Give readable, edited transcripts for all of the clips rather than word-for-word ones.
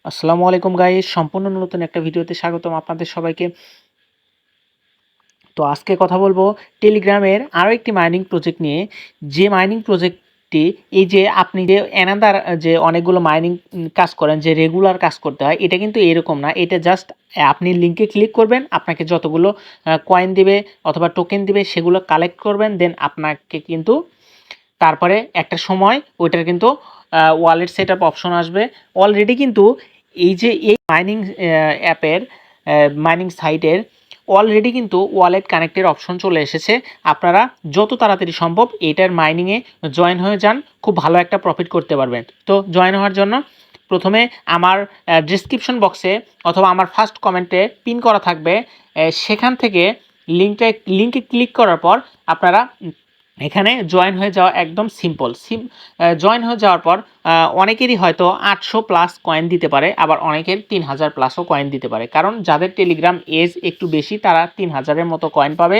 আসসালামু আলাইকুম গাইস, সম্পূর্ণ নতুন একটা ভিডিওতে স্বাগতম আপনাদের সবাইকে। তো আজকে কথা বলবো টেলিগ্রামের আরও একটি মাইনিং প্রজেক্ট নিয়ে। যে মাইনিং প্রজেক্টটি, এই যে আপনি যে অ্যানাদার যে অনেকগুলো মাইনিং কাজ করেন, যে রেগুলার কাজ করতে হয়, এটা কিন্তু এরকম না। এটা জাস্ট আপনি লিঙ্কে ক্লিক করবেন, আপনাকে যতগুলো কয়েন দিবে অথবা টোকেন দিবে সেগুলো কালেক্ট করবেন, দেন আপনাকে কিন্তু তারপরে একটা সময় ওইটার কিন্তু ওয়ালেট সেট আপ অপশন আসবে। অলরেডি কিন্তু এই যে এই মাইনিং অ্যাপের মাইনিং সাইটের অলরেডি কিন্তু ওয়ালেট কানেক্টের অপশন চলে এসেছে। আপনারা যত তাড়াতাড়ি সম্ভব এটার মাইনিংয়ে জয়েন হয়ে যান, খুব ভালো একটা প্রফিট করতে পারবেন। তো জয়েন হওয়ার জন্য প্রথমে আমার ডিসক্রিপশন বক্সে অথবা আমার ফার্স্ট কমেন্টে পিন করা থাকবে, সেখান থেকে লিঙ্কে ক্লিক করার পর আপনারা এখানে জয়েন হয়ে যাওয়া একদম সিম্পল। জয়েন হয়ে যাওয়ার পর অনেকেরই হয়তো 800 প্লাস কয়েন দিতে পারে, আবার অনেকের 3000 প্লাসও কয়েন দিতে পারে। কারণ যাদের টেলিগ্রাম এজ একটু বেশি তারা 3000-এর মতো কয়েন পাবে,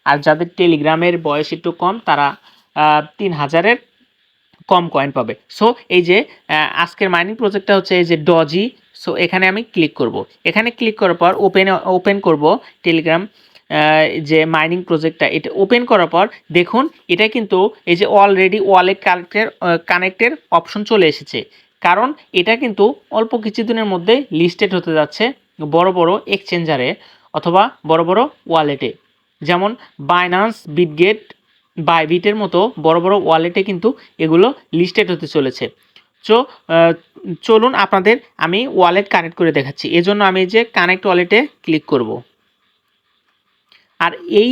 আর যাদের টেলিগ্রামের বয়স একটু কম তারা 3000-এর কম কয়েন পাবে। সো এই যে আজকের মাইনিং প্রজেক্টটা হচ্ছে এই যে ডজি। সো এখানে আমি ক্লিক করব। এখানে ক্লিক করার পর ওপেন করব টেলিগ্রাম যে মাইনিং প্রজেক্টটা। এটা ওপেন করার পর দেখুন এটা কিন্তু এই যে অলরেডি ওয়ালেট কানেক্টের অপশন চলে এসেছে। কারণ এটা কিন্তু অল্প কিছুদিনের মধ্যে লিস্টেড হতে যাচ্ছে বড় বড় এক্সচেঞ্জারে অথবা বড় বড় ওয়ালেটে, যেমন বাইন্যান্স, বিটগেট, বাইবিটের মতো বড় বড় ওয়ালেটে কিন্তু এগুলো লিস্টেড হতে চলেছে। সো চলুন আপনাদের আমি ওয়ালেট কানেক্ট করে দেখাচ্ছি। এজন্য আমি যে কানেক্ট ওয়ালেটে ক্লিক করব। আর এই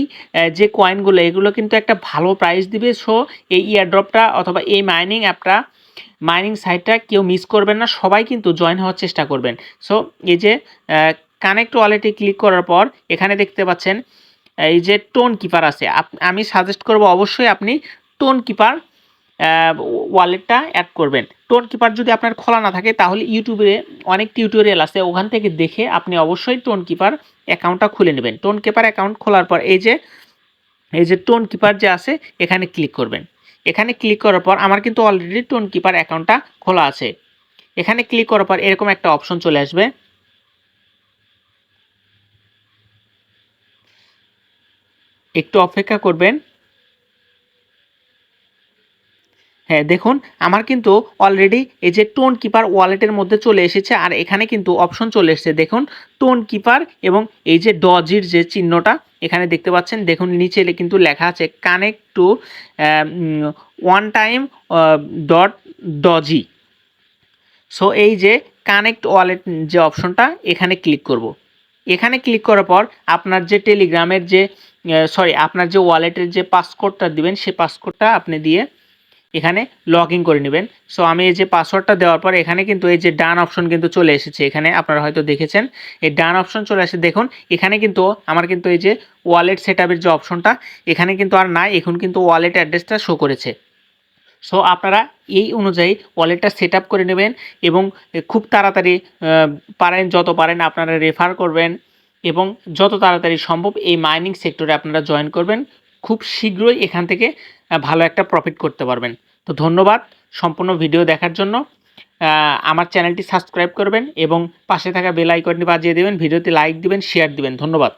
যে কয়েনগুলো এগুলো কিন্তু একটা ভালো প্রাইস দিবে। সো এই ইয়ারড্রপটা অথবা এই মাইনিং অ্যাপটা, মাইনিং সাইটটা কেউ মিস করবেন না, সবাই কিন্তু জয়েন হওয়ার চেষ্টা করবেন। সো এই যে কানেক্ট ওয়ালেটে ক্লিক করার পর এখানে দেখতে পাচ্ছেন এই যে টোন কিপার আছে। আমি সাজেস্ট করব অবশ্যই আপনি টোন কিপার ওয়ালেটটা অ্যাড করবেন। টোন কিপার যদি আপনার খোলা না থাকে তাহলে ইউটিউবে অনেক টিউটোরিয়াল আছে, ওখান থেকে দেখে আপনি অবশ্যই টোন কিপার অ্যাকাউন্টটা খুলে নেবেন। টোন কিপার অ্যাকাউন্ট খোলার পর এই যে টোন কিপার যে আছে এখানে ক্লিক করবেন। এখানে ক্লিক করার পর আমার কিন্তু অলরেডি টোন কিপার অ্যাকাউন্টটা খোলা আছে। এখানে ক্লিক করার পর এরকম একটা অপশন চলে আসবে। একটু অপেক্ষা করবেন। হ্যাঁ, দেখুন আমার কিন্তু অলরেডি এই যে টোন কিপার ওয়ালেটের মধ্যে চলে এসেছে, আর এখানে কিন্তু অপশন চলে এসেছে দেখুন টোন কিপার, এবং এই যে ডজির যে চিহ্নটা এখানে দেখতে পাচ্ছেন, দেখুন নিচে কিন্তু লেখা আছে connect to one time dot doji. So এই যে কানেক্ট ওয়ালেট যে অপশনটা এখানে ক্লিক করব। এখানে ক্লিক করার পর আপনার যে টেলিগ্রামের যে আপনার যে ওয়ালেটের যে পাসকোডটা দিবেন সেই পাসকোডটা আপনি দিয়ে এখানে লগ ইন করে নেবেন। সো আমি এই যে পাসওয়ার্ডটা দেওয়ার পর এখানে কিন্তু এই যে ডান অপশন কিন্তু চলে এসেছে। এখানে আপনারা হয়তো দেখেছেন এই ডান অপশন চলে আসে। দেখুন এখানে কিন্তু আমার কিন্তু এই যে ওয়ালেট সেটআপের যে অপশনটা এখানে কিন্তু আর নাই, এখন কিন্তু ওয়ালেট অ্যাড্রেসটা শো করেছে। সো আপনারা এই অনুযায়ী ওয়ালেটটা সেট আপ করে নেবেন এবং খুব তাড়াতাড়ি পারেন, যত পারেন আপনারা রেফার করবেন এবং যত তাড়াতাড়ি সম্ভব এই মাইনিং সেক্টরে আপনারা জয়েন করবেন। খুব শীঘ্রই এখান থেকে ভালো একটা প্রফিট করতে পারবেন। তো ধন্যবাদ সম্পূর্ণ ভিডিও দেখার জন্য। আমার চ্যানেলটি সাবস্ক্রাইব করবেন এবং পাশে থাকা বেল আইকনটি বাজিয়ে দেবেন, ভিডিওতে লাইক দিবেন, শেয়ার দিবেন। ধন্যবাদ।